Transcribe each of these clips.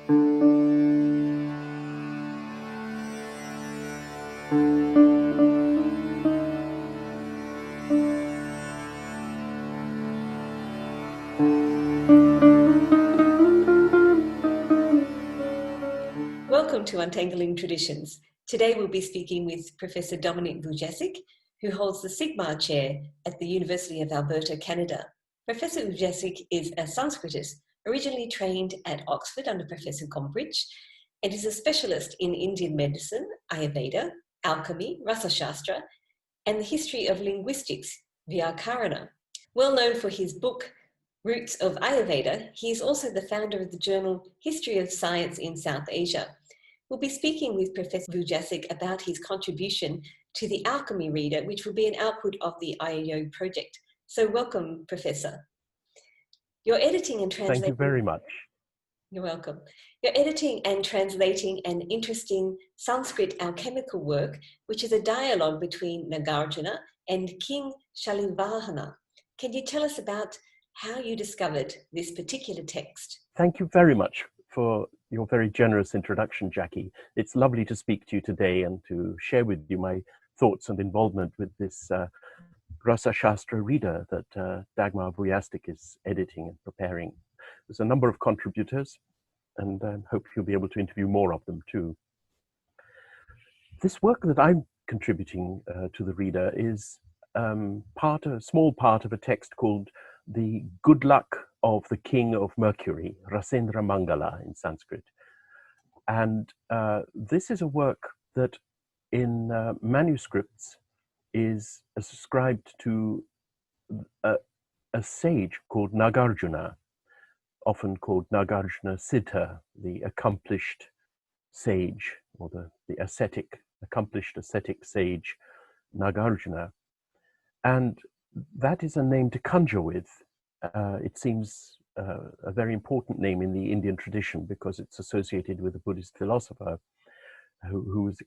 Welcome to Untangling Traditions. Today we'll be speaking with Professor Dominik Wujastyk, who holds the Singh Mar Chair at the University of Alberta, Canada. Professor Wujastyk is a Sanskritist, originally trained at Oxford under Professor Gombrich, and is a specialist in Indian medicine, Ayurveda, alchemy, rasaśastra, and the history of linguistics, vyākaraṇa. Well known for his book, Roots of Ayurveda, he is also the founder of the journal History of Science in South Asia. We'll be speaking with Professor Wujastyk about his contribution to the Alchemy Reader, which will be an output of the AyurYog project. So welcome, Professor. You're editing and translating... Thank you very much. You're welcome. You're editing and translating an interesting Sanskrit alchemical work, which is a dialogue between Nāgārjuna and King Shalivāhana. Can you tell us about how you discovered this particular text? Thank you very much for your very generous introduction, Jackie. It's lovely to speak to you today and to share with you my thoughts and involvement with this rasaśastra reader that Dagmar Wujastyk is editing and preparing. There's a number of contributors, and I hope you'll be able to interview more of them too. This work that I'm contributing to the reader is a small part of a text called The Good Luck of the King of Mercury, Rasendramaṅgala in Sanskrit. And this is a work that in manuscripts is ascribed to a sage called Nāgārjuna, often called Nāgārjuna Siddha, the accomplished sage, or the accomplished ascetic sage Nāgārjuna. And that is a name to conjure with. It seems a very important name in the Indian tradition because it's associated with a Buddhist philosopher who was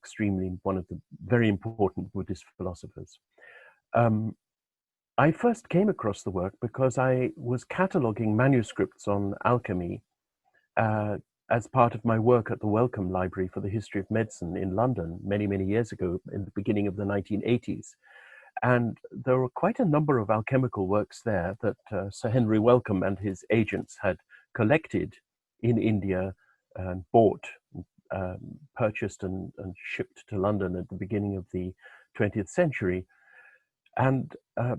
one of the very important Buddhist philosophers. I first came across the work because I was cataloguing manuscripts on alchemy as part of my work at the Wellcome Library for the History of Medicine in London many, many years ago in the beginning of the 1980s. And there were quite a number of alchemical works there that Sir Henry Wellcome and his agents had collected in India and bought, purchased and shipped to London at the beginning of the 20th century. And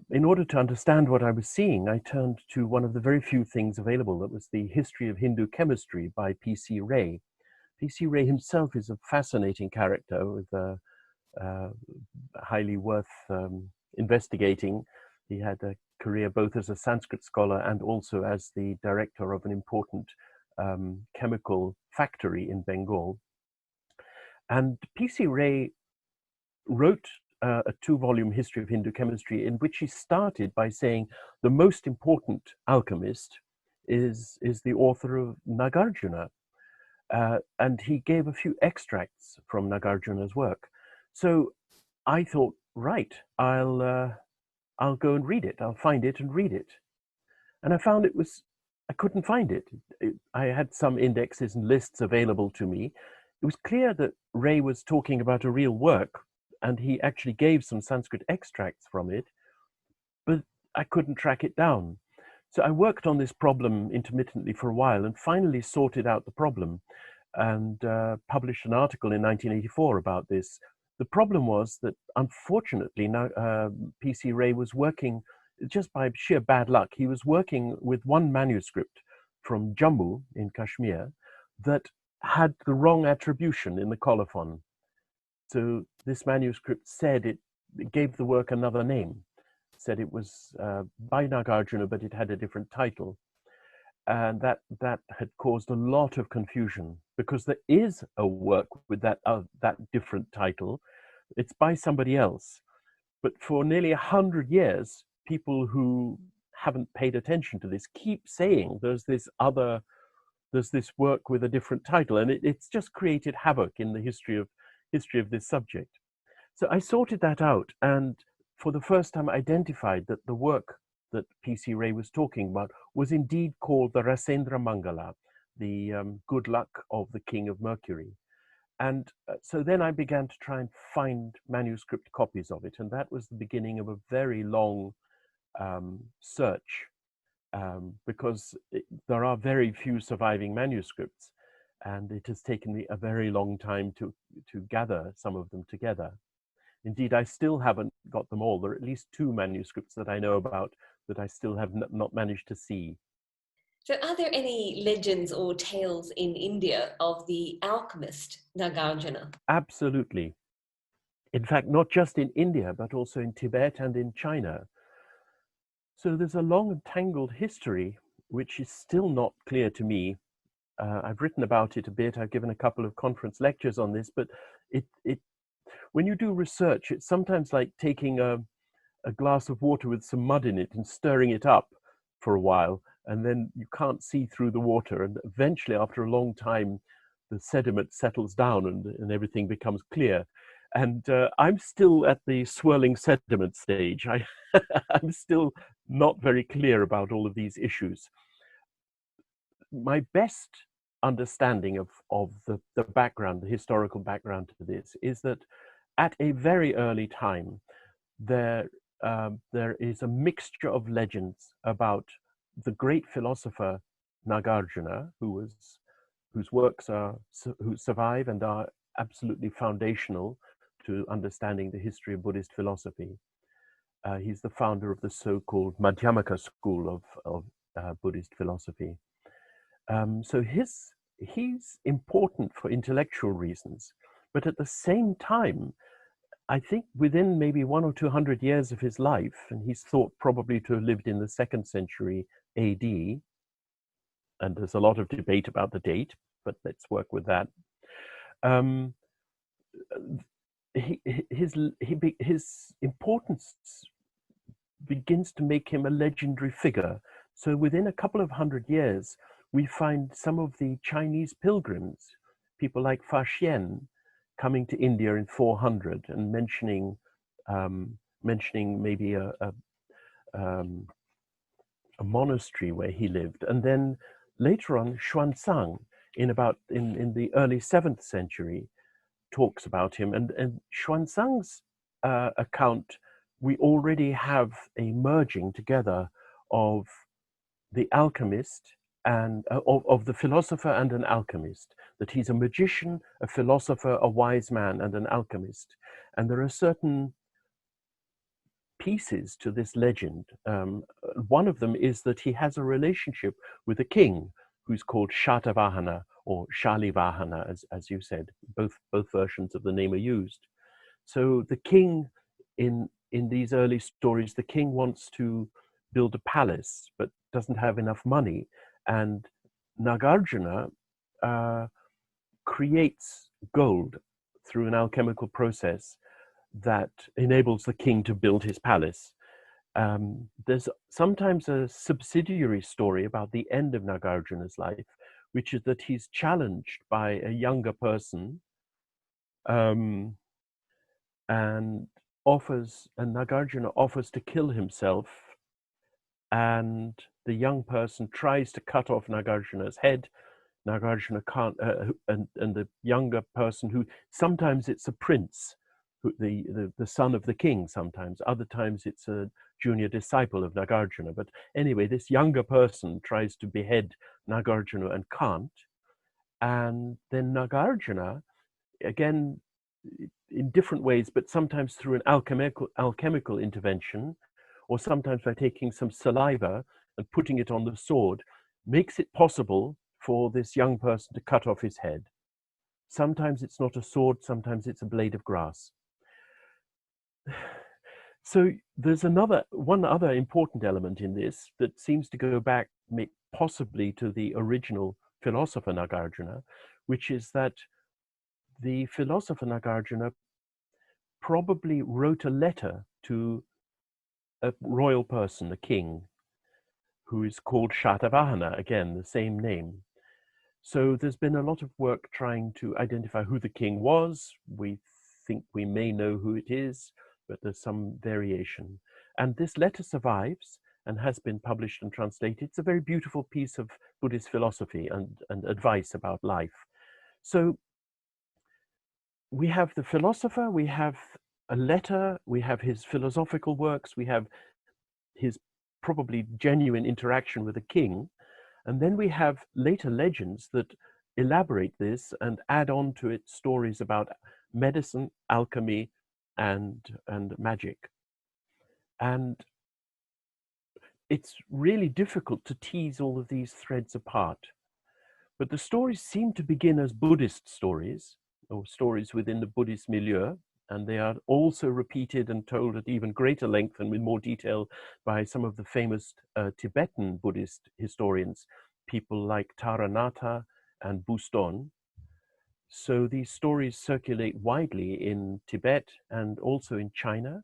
in order to understand what I was seeing, I turned to one of the very few things available. That was the History of Hindu Chemistry by P.C. Ray. P.C. Ray himself is a fascinating character with highly worth investigating. He had a career both as a Sanskrit scholar and also as the director of an important chemical factory in Bengal. And P.C. Ray wrote a 2-volume history of Hindu chemistry in which he started by saying the most important alchemist is the author of Nāgārjuna. And he gave a few extracts from Nāgārjuna's work. So I thought, right, I'll go and read it. I'll find it and read it. And I found I couldn't find it. I had some indexes and lists available to me. It was clear that Ray was talking about a real work, and he actually gave some Sanskrit extracts from it, but I couldn't track it down. So I worked on this problem intermittently for a while and finally sorted out the problem and published an article in 1984 about this. The problem was that, unfortunately, P.C. Ray was working, just by sheer bad luck, he was working with one manuscript from Jammu in Kashmir that had the wrong attribution in the colophon. So this manuscript said it gave the work another name, said it was by Nāgārjuna, but it had a different title. And that had caused a lot of confusion because there is a work with that different title. It's by somebody else. But for nearly 100 years, people who haven't paid attention to this keep saying there's this work with a different title, and it's just created havoc in the history of this subject. So I sorted that out, and for the first time identified that the work that P.C. Ray was talking about was indeed called the Rasendramaṅgala, the good luck of the king of Mercury. And so then I began to try and find manuscript copies of it. And that was the beginning of a very long search, because there are very few surviving manuscripts. And it has taken me a very long time to gather some of them together. Indeed, I still haven't got them all. There are at least 2 manuscripts that I know about that I still have not managed to see. So are there any legends or tales in India of the alchemist Nāgārjuna? Absolutely. In fact, not just in India, but also in Tibet and in China. So there's a long and tangled history, which is still not clear to me. I've written about it a bit. I've given a couple of conference lectures on this, but when you do research, it's sometimes like taking a glass of water with some mud in it and stirring it up for a while, and then you can't see through the water. And eventually, after a long time, the sediment settles down and everything becomes clear. And I'm still at the swirling sediment stage. I'm still not very clear about all of these issues. My best understanding of the background, the historical background to this, is that at a very early time, there is a mixture of legends about the great philosopher Nāgārjuna, whose works who survive and are absolutely foundational to understanding the history of Buddhist philosophy. He's the founder of the so-called Madhyamaka school of Buddhist philosophy. So he's important for intellectual reasons, but at the same time, I think within maybe 100 or 200 years of his life, and he's thought probably to have lived in the 2nd century AD, and there's a lot of debate about the date, but let's work with that. His importance begins to make him a legendary figure. So within a couple of 100 years, we find some of the Chinese pilgrims, people like Fa Xian, coming to India in 400 and mentioning maybe a monastery where he lived. And then later on, Xuanzang in the early 7th century talks about him. And Xuanzang's account, we already have a merging together of the alchemist and of the philosopher and an alchemist, that he's a magician, a philosopher, a wise man, and an alchemist. And there are certain pieces to this legend. One of them is that he has a relationship with a king who's called Shatavahana or Shalivahana, as you said. Both versions of the name are used. So the king, in these early stories, the king wants to build a palace, but doesn't have enough money. And Nāgārjuna creates gold through an alchemical process that enables the king to build his palace. There's sometimes a subsidiary story about the end of Nāgārjuna's life, which is that he's challenged by a younger person and Nāgārjuna offers to kill himself, and the young person tries to cut off Nāgārjuna's head. Nāgārjuna can't, and the younger person, who sometimes it's a prince, the son of the king sometimes, other times it's a junior disciple of Nāgārjuna. But anyway, this younger person tries to behead Nāgārjuna and can't. And then Nāgārjuna, again, in different ways, but sometimes through an alchemical intervention, or sometimes by taking some saliva and putting it on the sword, makes it possible for this young person to cut off his head. Sometimes it's not a sword, sometimes it's a blade of grass. So there's one other important element in this that seems to go back possibly to the original philosopher Nāgārjuna, which is that the philosopher Nāgārjuna probably wrote a letter to a royal person, a king, who is called Shatavahana, again, the same name. So there's been a lot of work trying to identify who the king was. We think we may know who it is, but there's some variation. And this letter survives, and has been published and translated. It's a very beautiful piece of Buddhist philosophy and advice about life. So we have the philosopher, we have a letter, we have his philosophical works, we have his probably genuine interaction with a king, and then we have later legends that elaborate this and add on to it stories about medicine, alchemy, and magic. And it's really difficult to tease all of these threads apart. But the stories seem to begin as Buddhist stories, or stories within the Buddhist milieu, and they are also repeated and told at even greater length and with more detail by some of the famous Tibetan Buddhist historians, people like Taranatha and Buston. So these stories circulate widely in Tibet and also in China,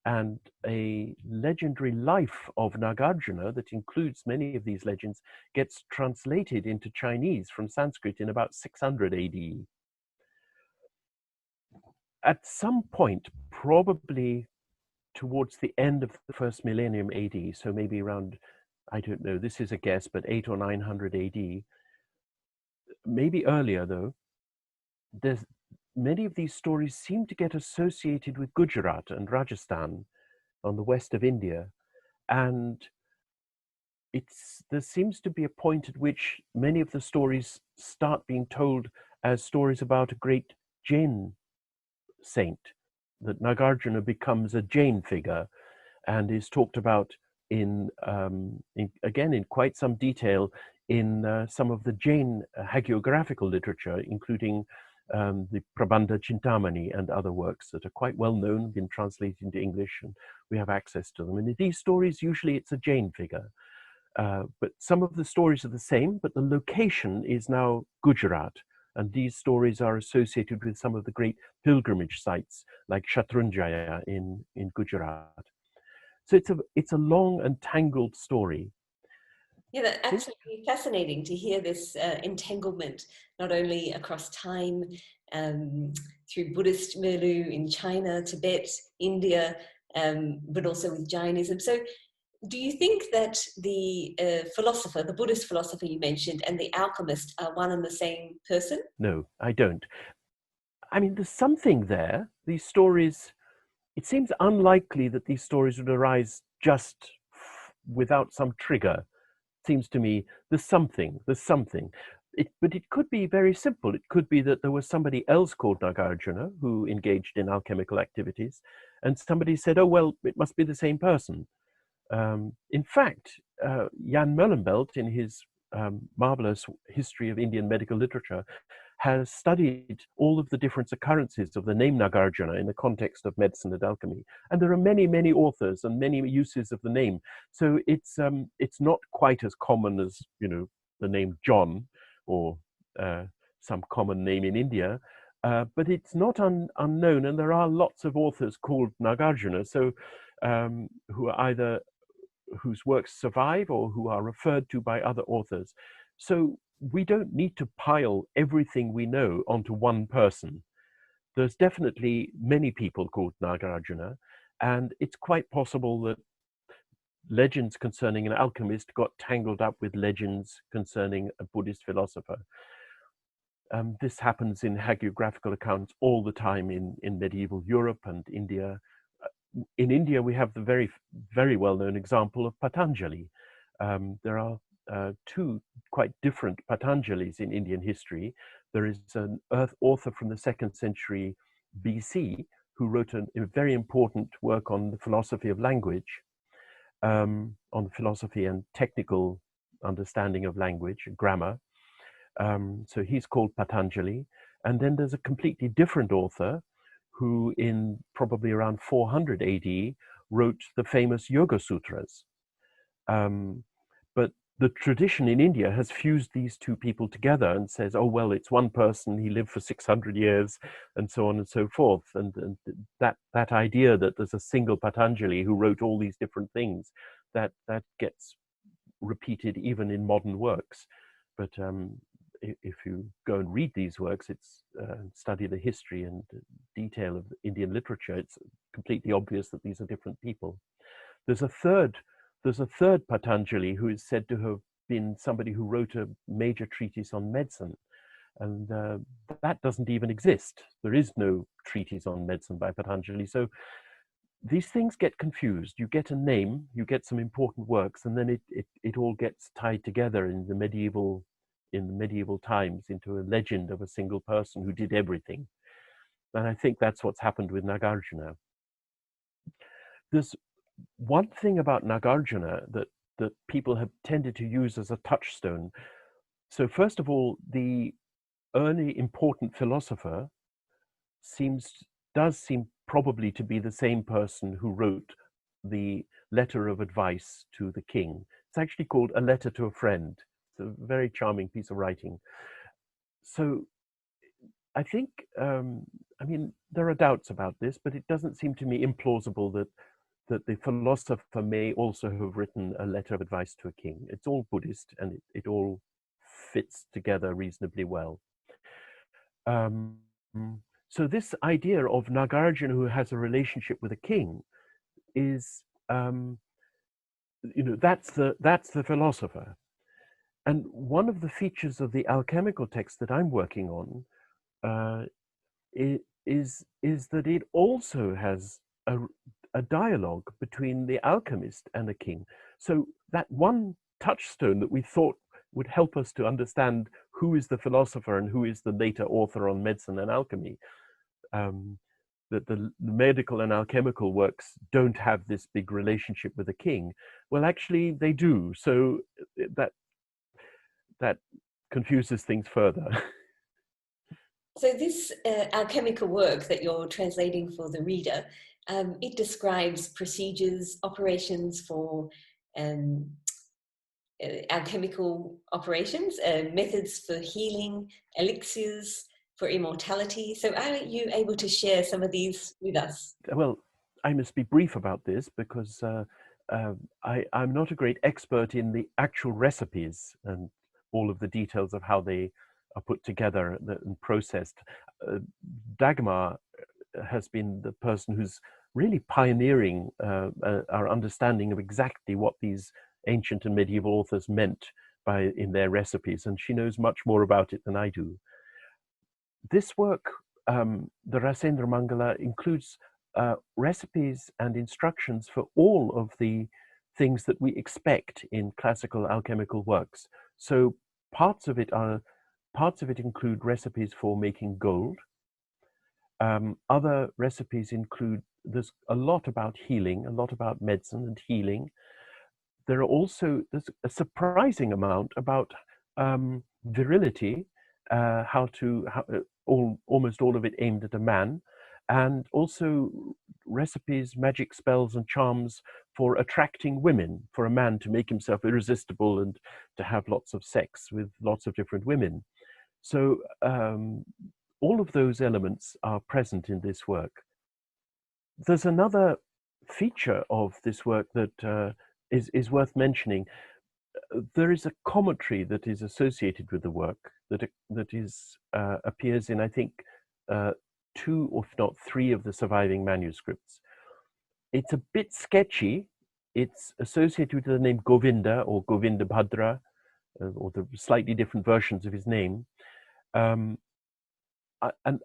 and a legendary life of Nāgārjuna that includes many of these legends gets translated into Chinese from Sanskrit in about 600 AD. At some point, probably towards the end of the first millennium AD, so maybe around, I don't know, this is a guess, but 800 or 900 AD, maybe earlier though, many of these stories seem to get associated with Gujarat and Rajasthan on the west of India. And there seems to be a point at which many of the stories start being told as stories about a great Jain saint, that Nāgārjuna becomes a Jain figure and is talked about again in quite some detail in some of the Jain hagiographical literature, including the Prabandha Chintamani and other works that are quite well known, been translated into English, and we have access to them. And in these stories, usually it's a Jain figure. But some of the stories are the same, but the location is now Gujarat. And these stories are associated with some of the great pilgrimage sites like Shatrunjaya in Gujarat. So it's a long and tangled story. Yeah, that's absolutely fascinating to hear this entanglement, not only across time, through Buddhist milieu in China, Tibet, India, but also with Jainism. So do you think that the philosopher, the Buddhist philosopher you mentioned, and the alchemist are one and the same person? No, I don't. I mean, there's something there. These stories, it seems unlikely that these stories would arise just without some trigger. Seems to me there's something. But it could be very simple. It could be that there was somebody else called Nāgārjuna who engaged in alchemical activities, and somebody said, oh, well, it must be the same person. In fact, Jan Molenbelt, in his marvelous history of Indian medical literature, has studied all of the different occurrences of the name Nāgārjuna in the context of medicine and alchemy. And there are many, many authors and many uses of the name. So it's not quite as common as, the name John or some common name in India, but it's not unknown. And there are lots of authors called Nāgārjuna, so who are either whose works survive or who are referred to by other authors. So we don't need to pile everything we know onto one person. There's definitely many people called Nāgārjuna, and it's quite possible that legends concerning an alchemist got tangled up with legends concerning a Buddhist philosopher. This happens in hagiographical accounts all the time in medieval Europe and India. In India, we have the very, very well-known example of Patanjali. There are two quite different Patanjalis in Indian history. There is an author from the 2nd century BC who wrote a very important work on the philosophy of language, on philosophy and technical understanding of language, grammar. So he's called Patanjali. And then there's a completely different author who in probably around 400 AD wrote the famous Yoga Sutras. But the tradition in India has fused these two people together and says, oh, well, it's one person, he lived for 600 years, and so on and so forth. And that idea that there's a single Patanjali who wrote all these different things, that gets repeated even in modern works. But if you go and read these works, study the history and detail of Indian literature, it's completely obvious that these are different people. There's a third there's a third Patanjali who is said to have been somebody who wrote a major treatise on medicine. And that doesn't even exist. There is no treatise on medicine by Patanjali. So these things get confused. You get a name, you get some important works, and then it all gets tied together in the medieval times into a legend of a single person who did everything. And I think that's what's happened with Nāgārjuna. There's one thing about Nāgārjuna that people have tended to use as a touchstone. So first of all, the early important philosopher does seem probably to be the same person who wrote the letter of advice to the king. It's actually called A Letter to a Friend. It's a very charming piece of writing. So I think, I mean, there are doubts about this, but it doesn't seem to me implausible that the philosopher may also have written a letter of advice to a king. It's all Buddhist, and it all fits together reasonably well. So this idea of Nāgārjuna who has a relationship with a king is, that's the philosopher. And one of the features of the alchemical text that I'm working on is that it also has a dialogue between the alchemist and the king. So that one touchstone that we thought would help us to understand who is the philosopher and who is the later author on medicine and alchemy, that the medical and alchemical works don't have this big relationship with the king. Well, actually they do. So that confuses things further. So this alchemical work that you're translating for the reader, it describes procedures, operations for alchemical operations, methods for healing, elixirs for immortality. So are you able to share some of these with us? Well, I must be brief about this because I'm not a great expert in the actual recipes and all of the details of how they are put together and processed. Dagmar has been the person who's really pioneering our understanding of exactly what these ancient and medieval authors meant in their recipes, and she knows much more about it than I do. This work, the Rasendramaṅgala, includes recipes and instructions for all of the things that we expect in classical alchemical works. So parts of it include recipes for making gold. Other recipes include, there's a lot about healing, a lot about medicine and healing. There's a surprising amount about virility, almost all of it aimed at a man, and also recipes, magic spells and charms for attracting women, for a man to make himself irresistible and to have lots of sex with lots of different women. So all of those elements are present in this work. There's another feature of this work that is worth mentioning. There is a commentary that is associated with the work that appears in, I think, 2 if not 3 of the surviving manuscripts. It's a bit sketchy. It's associated with the name Govinda or Govinda Bhadra, or the slightly different versions of his name. And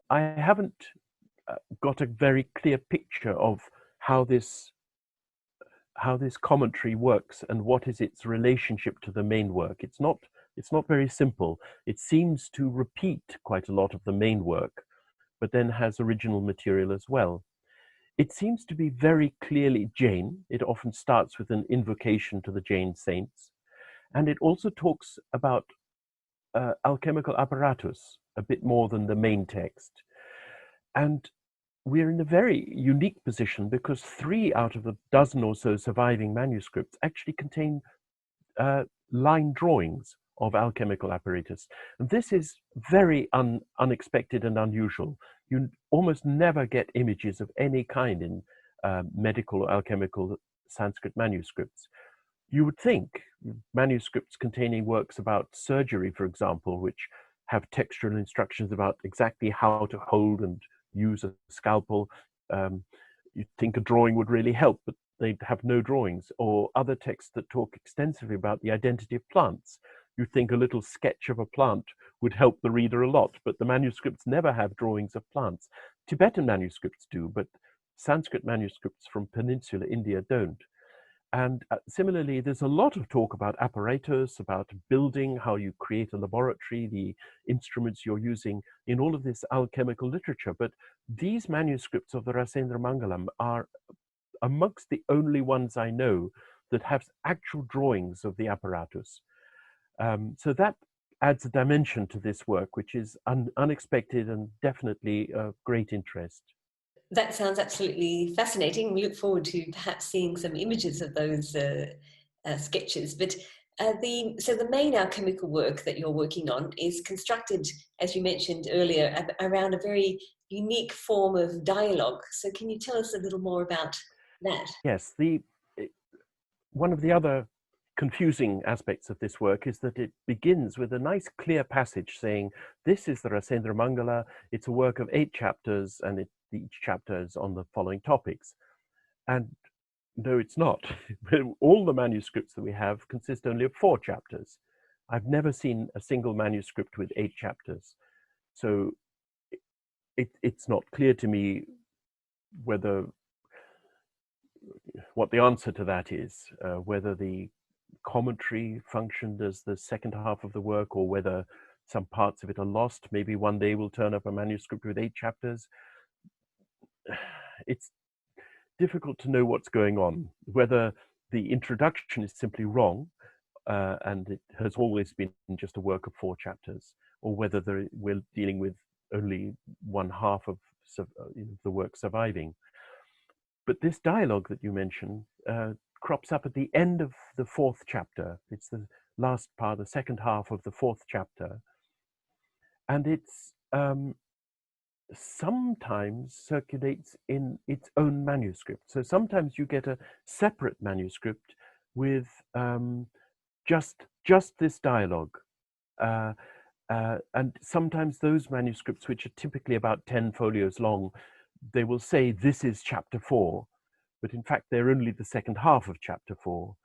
I haven't got a very clear picture of how this commentary works and what is its relationship to the main work. It's not very simple. It seems to repeat quite a lot of the main work, but then has original material as well. It seems to be very clearly Jain. It often starts with an invocation to the Jain saints. And it also talks about alchemical apparatus a bit more than the main text. And we're in a very unique position because 3 out of the dozen or so surviving manuscripts actually contain line drawings of alchemical apparatus. And this is very unexpected and unusual. You almost never get images of any kind in medical or alchemical Sanskrit manuscripts. You would think manuscripts containing works about surgery, for example, which have textual instructions about exactly how to hold and use a scalpel, you'd think a drawing would really help, but they'd have no drawings, or other texts that talk extensively about the identity of plants. You think a little sketch of a plant would help the reader a lot, but the manuscripts never have drawings of plants. Tibetan manuscripts do, but Sanskrit manuscripts from Peninsular India don't. And similarly, there's a lot of talk about apparatus, about building, how you create a laboratory, the instruments you're using in all of this alchemical literature. But these manuscripts of the Rasendramaṅgalam are amongst the only ones I know that have actual drawings of the apparatus. So that adds a dimension to this work, which is unexpected and definitely of great interest. That sounds absolutely fascinating. We look forward to perhaps seeing some images of those sketches. But the main alchemical work that you're working on is constructed, as you mentioned earlier, around a very unique form of dialogue. So can you tell us a little more about that? Yes, one of the other confusing aspects of this work is that it begins with a nice clear passage saying, this is the Rasendramaṅgala, it's a work of 8 chapters, and each chapter is on the following topics. And no, it's not. All the manuscripts that we have consist only of 4 chapters. I've never seen a single manuscript with 8 chapters. So it's not clear to me what the answer to that is, whether the commentary functioned as the second half of the work, or whether some parts of it are lost. Maybe one day we'll turn up a manuscript with 8 chapters. It's difficult to know what's going on, whether the introduction is simply wrong, and it has always been just a work of 4 chapters, or whether we're dealing with only one half of the work surviving. But this dialogue that you mentioned crops up at the end of the 4th chapter. It's the last part, the second half of the 4th chapter. And it's sometimes circulates in its own manuscript. So sometimes you get a separate manuscript with just this dialogue. And sometimes those manuscripts, which are typically about 10 folios long, they will say this is chapter 4, but in fact they're only the second half of chapter 4.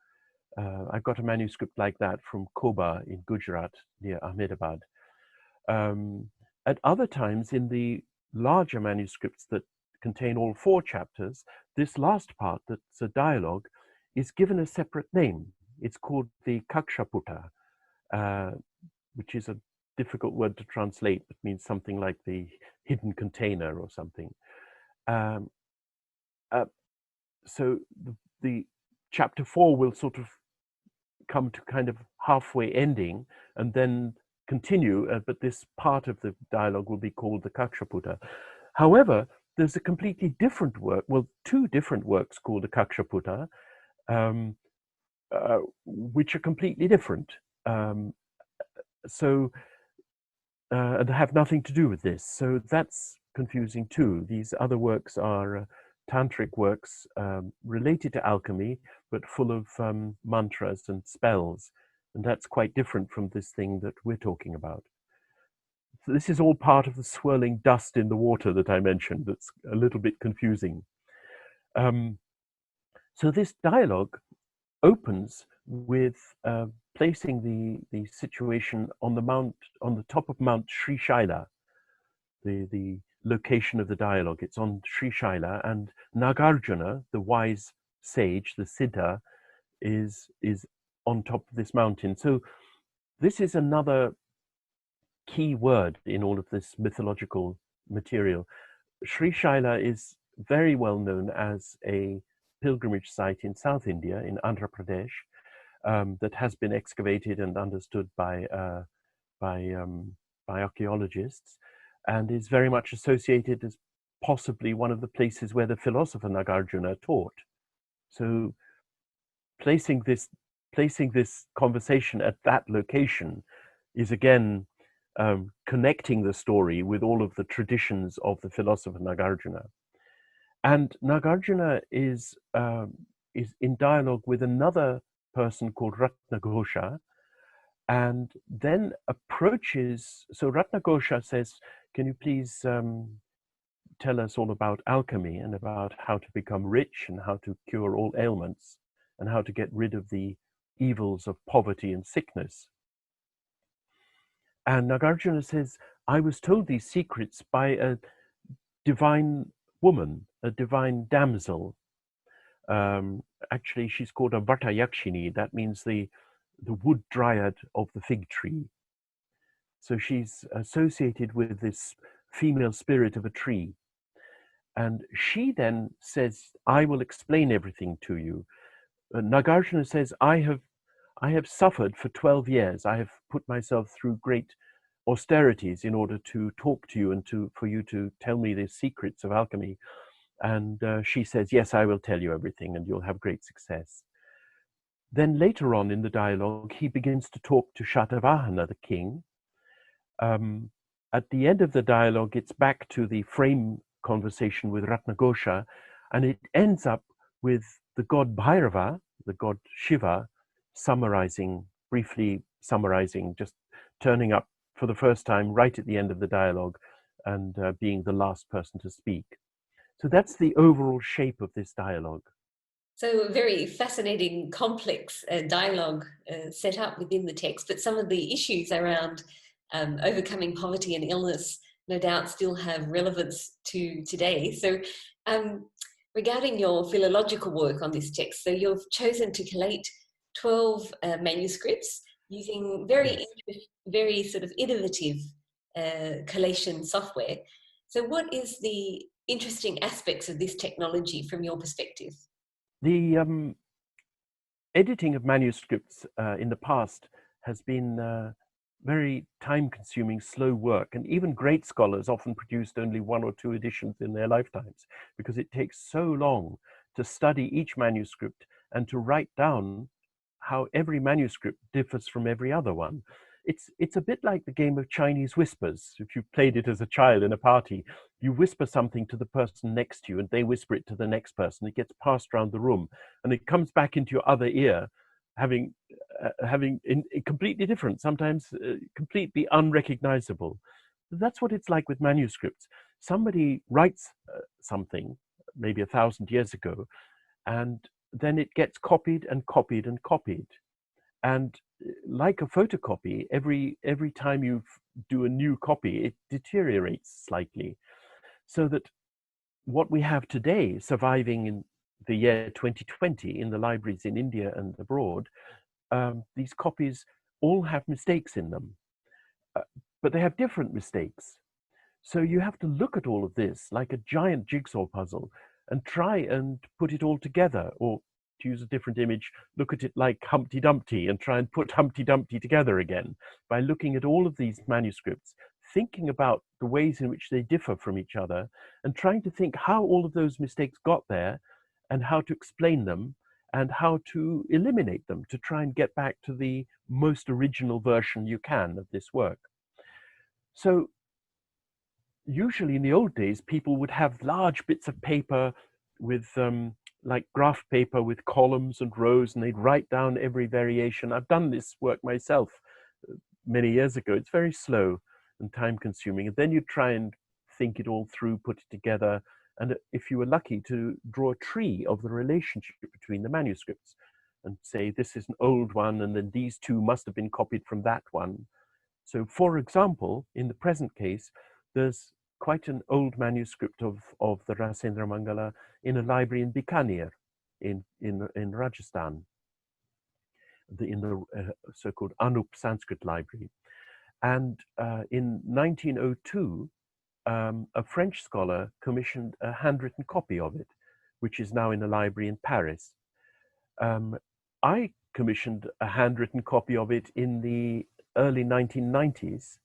I've got a manuscript like that from Koba in Gujarat near Ahmedabad. At other times, in the larger manuscripts that contain all 4 chapters, this last part, that's a dialogue, is given a separate name. It's called the Kakshaputta, which is a difficult word to translate. It means something like the hidden container or something. So the chapter 4 will sort of come to kind of halfway ending and then continue, but this part of the dialogue will be called the Kakshaputta. However, there's a completely different work, well, 2 different works called the Kakshaputta, which are completely different. And have nothing to do with this. So that's confusing too. These other works are tantric works related to alchemy, but full of mantras and spells. And that's quite different from this thing that we're talking about. So this is all part of the swirling dust in the water that I mentioned. That's a little bit confusing. So this dialogue opens with placing the situation on the top of Mount Sri Shaila, the location of the dialogue. It's on Sri Shaila, and Nāgārjuna, the wise sage, the Siddha, is on top of this mountain. So this is another key word in all of this mythological material. Sri Shaila is very well known as a pilgrimage site in South India, in Andhra Pradesh, that has been excavated and understood by archaeologists, and is very much associated as possibly one of the places where the philosopher Nāgārjuna taught. So placing this conversation at that location is again connecting the story with all of the traditions of the philosopher Nāgārjuna. And Nāgārjuna is in dialogue with another person called Ratnaghosha, and then approaches. So Ratnaghosha says, "Can you please tell us all about alchemy and about how to become rich and how to cure all ailments and how to get rid of the evils of poverty and sickness. And Nāgārjuna says, I was told these secrets by a divine woman, a divine damsel. Actually, she's called a Vatayakshini. That means the wood dryad of the fig tree. So she's associated with this female spirit of a tree. And she then says, I will explain everything to you. Nāgārjuna says, I have suffered for 12 years. I have put myself through great austerities in order to talk to you and for you to tell me the secrets of alchemy. And she says, yes, I will tell you everything and you'll have great success. Then later on in the dialogue, he begins to talk to Shatavahana, the king. At the end of the dialogue, it's back to the frame conversation with Ratnagosha, and it ends up with the god Bhairava, the god Shiva, briefly summarizing, just turning up for the first time right at the end of the dialogue and being the last person to speak. So that's the overall shape of this dialogue. So a very fascinating, complex dialogue set up within the text, but some of the issues around overcoming poverty and illness no doubt still have relevance to today. So regarding your philological work on this text, so you've chosen to collate 12 manuscripts using very sort of innovative collation software. So what is the interesting aspects of this technology from your perspective? The editing of manuscripts in the past has been very time-consuming, slow work, and even great scholars often produced only 1 or 2 editions in their lifetimes because it takes so long to study each manuscript and to write down how every manuscript differs from every other one. It's a bit like the game of Chinese whispers. If you played it as a child in a party, you whisper something to the person next to you and they whisper it to the next person. It gets passed around the room and it comes back into your other ear, having completely different, sometimes completely unrecognizable. That's what it's like with manuscripts. Somebody writes something maybe 1,000 years ago, and then it gets copied and copied and copied. And like a photocopy, every time you do a new copy, it deteriorates slightly. So that what we have today, surviving in the year 2020 in the libraries in India and abroad, these copies all have mistakes in them, but they have different mistakes. So you have to look at all of this like a giant jigsaw puzzle and try and put it all together, or to use a different image, look at it like Humpty Dumpty and try and put Humpty Dumpty together again by looking at all of these manuscripts, thinking about the ways in which they differ from each other and trying to think how all of those mistakes got there and how to explain them and how to eliminate them to try and get back to the most original version you can of this work. So usually in the old days, people would have large bits of paper with like graph paper with columns and rows, and they'd write down every variation. I've done this work myself many years ago. It's very slow and time consuming. And then you try and think it all through, put it together. And if you were lucky, to draw a tree of the relationship between the manuscripts and say, this is an old one, and then these two must have been copied from that one. So for example, in the present case, there's quite an old manuscript of the Rasendramaṅgala in a library in Bikaner in Rajasthan, in the so-called Anup Sanskrit library. And in 1902, a French scholar commissioned a handwritten copy of it, which is now in a library in Paris. I commissioned a handwritten copy of it in the early 1990s,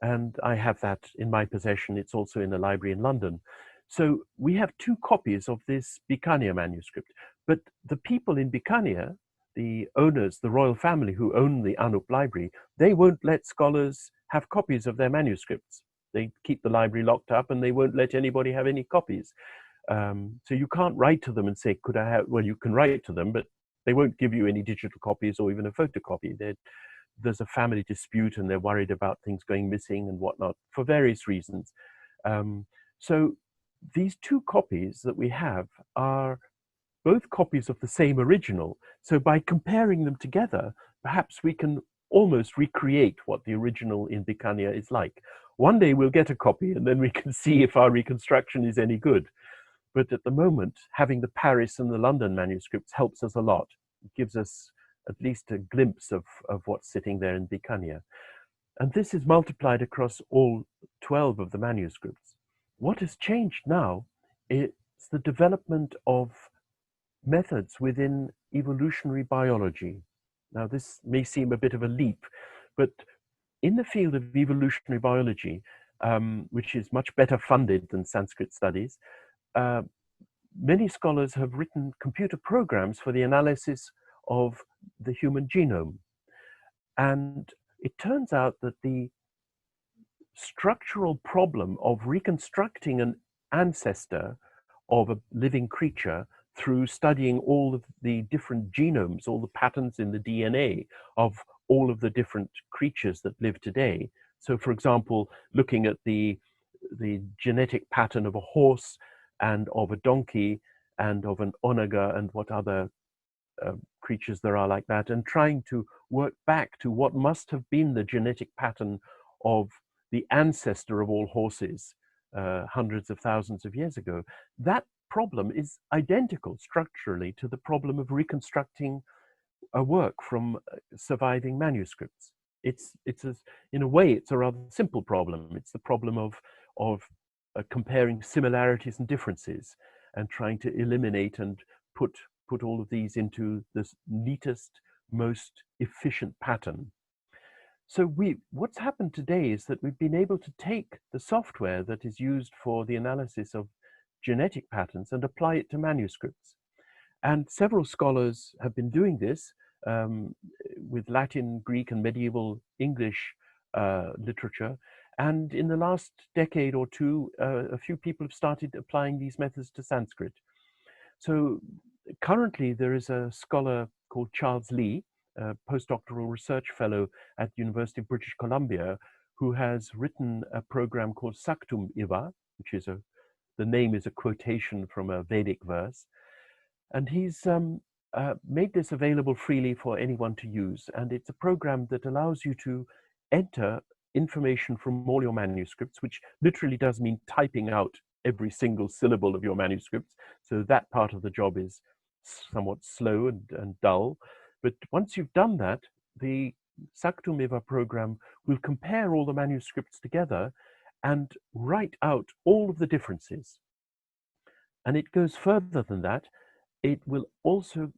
and I have that in my possession. It's also in a library in London. So we have 2 copies of this Bikaner manuscript, but the people in Bikaner, the owners, the royal family who own the Anup library, they won't let scholars have copies of their manuscripts. They keep the library locked up and they won't let anybody have any copies. So you can't write to them and say, could I have, well, you can write to them, but they won't give you any digital copies or even a photocopy. There's a family dispute and they're worried about things going missing and whatnot for various reasons. So these two copies that we have are both copies of the same original. So by comparing them together, perhaps we can almost recreate what the original in Bikanya is like. One day we'll get a copy and then we can see if our reconstruction is any good. But at the moment, having the Paris and the London manuscripts helps us a lot. It gives us at least a glimpse of what's sitting there in Bikanya. And this is multiplied across all 12 of the manuscripts. What has changed now is the development of methods within evolutionary biology. Now, this may seem a bit of a leap, but in the field of evolutionary biology, which is much better funded than Sanskrit studies, many scholars have written computer programs for the analysis of the human genome. And it turns out that the structural problem of reconstructing an ancestor of a living creature through studying all of the different genomes, all the patterns in the DNA of all of the different creatures that live today. So, for example, looking at the genetic pattern of a horse and of a donkey and of an onaga and what other creatures there are like that, and trying to work back to what must have been the genetic pattern of the ancestor of all horses hundreds of thousands of years ago. That problem is identical structurally to the problem of reconstructing a work from surviving manuscripts. In a way, it's a rather simple problem. It's the problem of comparing similarities and differences and trying to eliminate and put all of these into this neatest, most efficient pattern. So what's happened today is that we've been able to take the software that is used for the analysis of genetic patterns and apply it to manuscripts. And several scholars have been doing this with Latin, Greek, and medieval English literature. And in the last decade or two, a few people have started applying these methods to Sanskrit. So currently, there is a scholar called Charles Lee, a postdoctoral research fellow at the University of British Columbia, who has written a program called Saktum Iva, which is the name is a quotation from a Vedic verse. And he's made this available freely for anyone to use. And it's a program that allows you to enter information from all your manuscripts, which literally does mean typing out every single syllable of your manuscripts. So that part of the job is somewhat slow and dull. But once you've done that, the Saktum Iva program will compare all the manuscripts together and write out all of the differences. And it goes further than that. It will also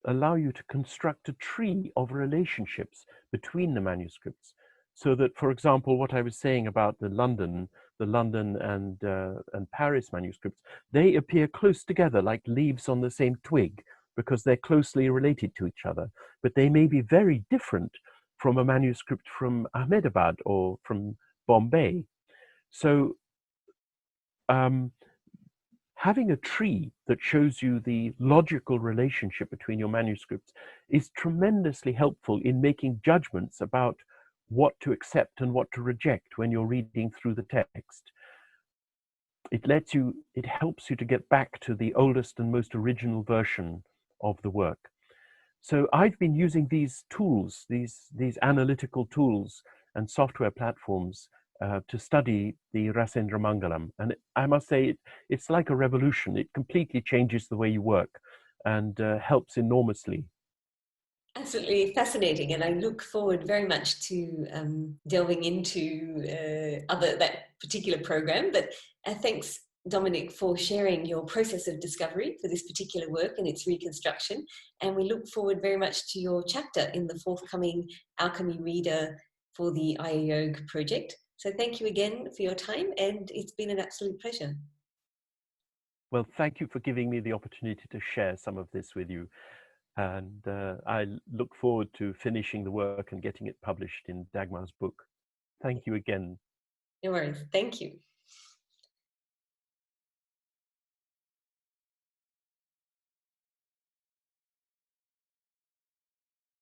allow you to construct a tree of relationships between the manuscripts. So that, for example, what I was saying about the London and Paris manuscripts, they appear close together like leaves on the same twig because they're closely related to each other. But they may be very different from a manuscript from Ahmedabad or from Bombay. So having a tree that shows you the logical relationship between your manuscripts is tremendously helpful in making judgments about what to accept and what to reject when you're reading through the text. It helps you to get back to the oldest and most original version of the work. So I've been using these tools, these analytical tools and software platforms to study the Rasendramaṅgala. And I must say, it's like a revolution. It completely changes the way you work and helps enormously. Absolutely fascinating, and I look forward very much to delving into that particular program. But thanks, Dominik, for sharing your process of discovery for this particular work and its reconstruction. And we look forward very much to your chapter in the forthcoming Alchemy Reader for the AyurYog project. So thank you again for your time, and it's been an absolute pleasure. Well, thank you for giving me the opportunity to share some of this with you. And I look forward to finishing the work and getting it published in Dagmar's book. Thank you again. No worries. Thank you.